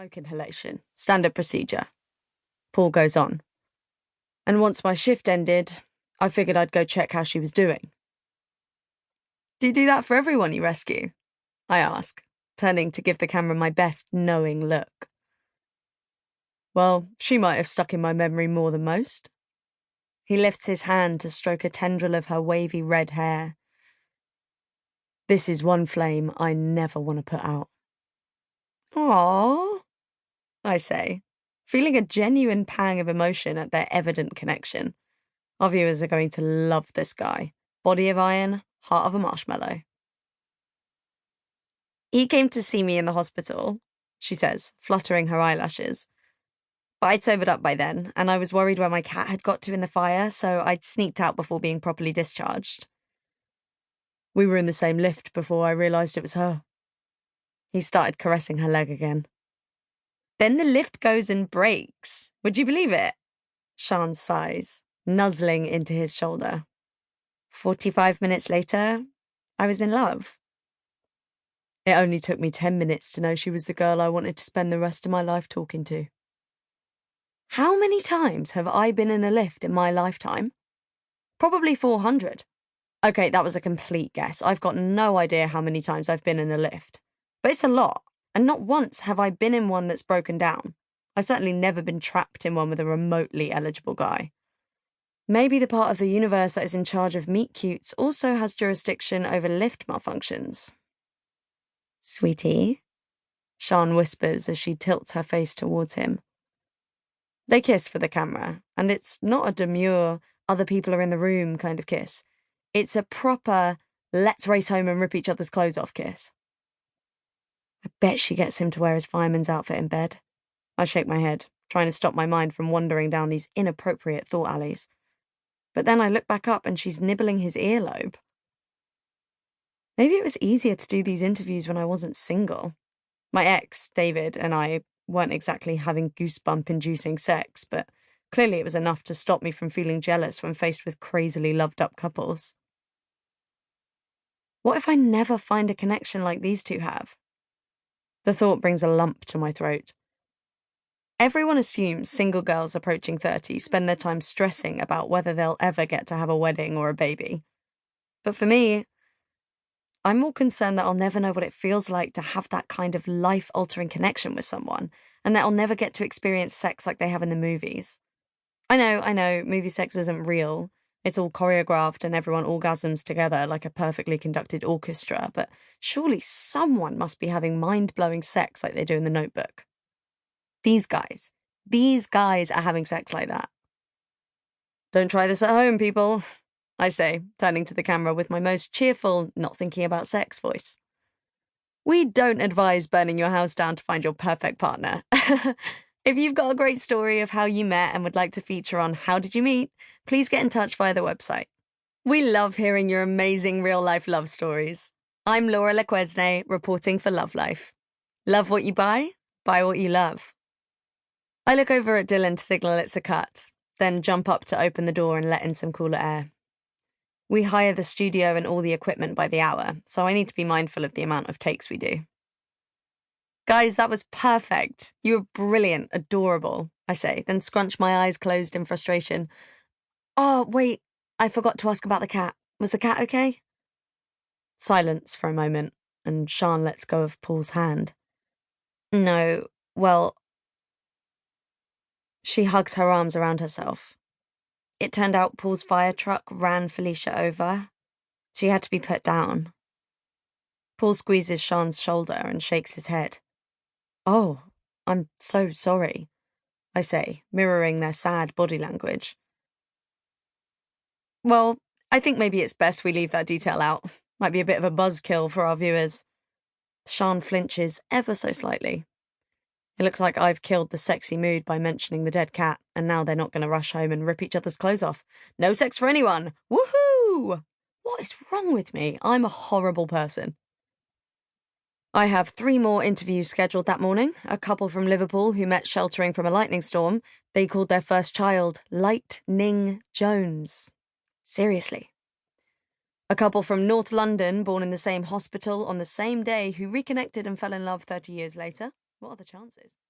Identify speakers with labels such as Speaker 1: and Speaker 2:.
Speaker 1: Smoke inhalation. Standard procedure. Paul goes on. And once my shift ended, I figured I'd go check how she was doing. Do you do that for everyone you rescue? I ask, turning to give the camera my best knowing look. Well, she might have stuck in my memory more than most. He lifts his hand to stroke a tendril of her wavy red hair. This is one flame I never want to put out. Aww, I say, feeling a genuine pang of emotion at their evident connection. Our viewers are going to love this guy. Body of iron, heart of a marshmallow. He came to see me in the hospital, she says, fluttering her eyelashes. But I'd sobered up by then, and I was worried where my cat had got to in the fire, so I'd sneaked out before being properly discharged. We were in the same lift before I realised it was her. He started caressing her leg again. Then the lift goes and breaks. Would you believe it? Sian sighs, nuzzling into his shoulder. 45 minutes later, I was in love. It only took me 10 minutes to know she was the girl I wanted to spend the rest of my life talking to. How many times have I been in a lift in my lifetime? Probably 400. Okay, that was a complete guess. I've got no idea how many times I've been in a lift. But it's a lot, and not once have I been in one that's broken down. I've certainly never been trapped in one with a remotely eligible guy. Maybe the part of the universe that is in charge of meet-cutes also has jurisdiction over lift malfunctions. Sweetie, Sian whispers as she tilts her face towards him. They kiss for the camera, and it's not a demure, other people are in the room kind of kiss. It's a proper, let's race home and rip each other's clothes off kiss. I bet she gets him to wear his fireman's outfit in bed. I shake my head, trying to stop my mind from wandering down these inappropriate thought alleys. But then I look back up and she's nibbling his earlobe. Maybe it was easier to do these interviews when I wasn't single. My ex, David, and I weren't exactly having goosebump-inducing sex, but clearly it was enough to stop me from feeling jealous when faced with crazily loved-up couples. What if I never find a connection like these two have? The thought brings a lump to my throat. Everyone assumes single girls approaching 30 spend their time stressing about whether they'll ever get to have a wedding or a baby. But for me, I'm more concerned that I'll never know what it feels like to have that kind of life-altering connection with someone, and that I'll never get to experience sex like they have in the movies. I know, movie sex isn't real. It's all choreographed and everyone orgasms together like a perfectly conducted orchestra, but surely someone must be having mind-blowing sex like they do in The Notebook. These guys are having sex like that. Don't try this at home, people, I say, turning to the camera with my most cheerful, not thinking about sex voice. We don't advise burning your house down to find your perfect partner. If you've got a great story of how you met and would like to feature on How Did You Meet, please get in touch via the website. We love hearing your amazing real-life love stories. I'm Laura Lequesne, reporting for Love Life. Love what you buy what you love. I look over at Dylan to signal it's a cut, then jump up to open the door and let in some cooler air. We hire the studio and all the equipment by the hour, so I need to be mindful of the amount of takes we do. Guys, that was perfect. You were brilliant, adorable, I say, then scrunch my eyes closed in frustration. Oh, wait, I forgot to ask about the cat. Was the cat okay? Silence for a moment, and Sian lets go of Paul's hand. No, well... She hugs her arms around herself. It turned out Paul's fire truck ran Felicia over. She had to be put down. Paul squeezes Sian's shoulder and shakes his head. Oh, I'm so sorry, I say, mirroring their sad body language. Well, I think maybe it's best we leave that detail out. Might be a bit of a buzzkill for our viewers. Sian flinches ever so slightly. It looks like I've killed the sexy mood by mentioning the dead cat, and now they're not going to rush home and rip each other's clothes off. No sex for anyone! Woohoo! What is wrong with me? I'm a horrible person. I have 3 more interviews scheduled that morning. A couple from Liverpool who met sheltering from a lightning storm. They called their first child Lightning Jones. Seriously. A couple from North London, born in the same hospital on the same day, who reconnected and fell in love 30 years later. What are the chances?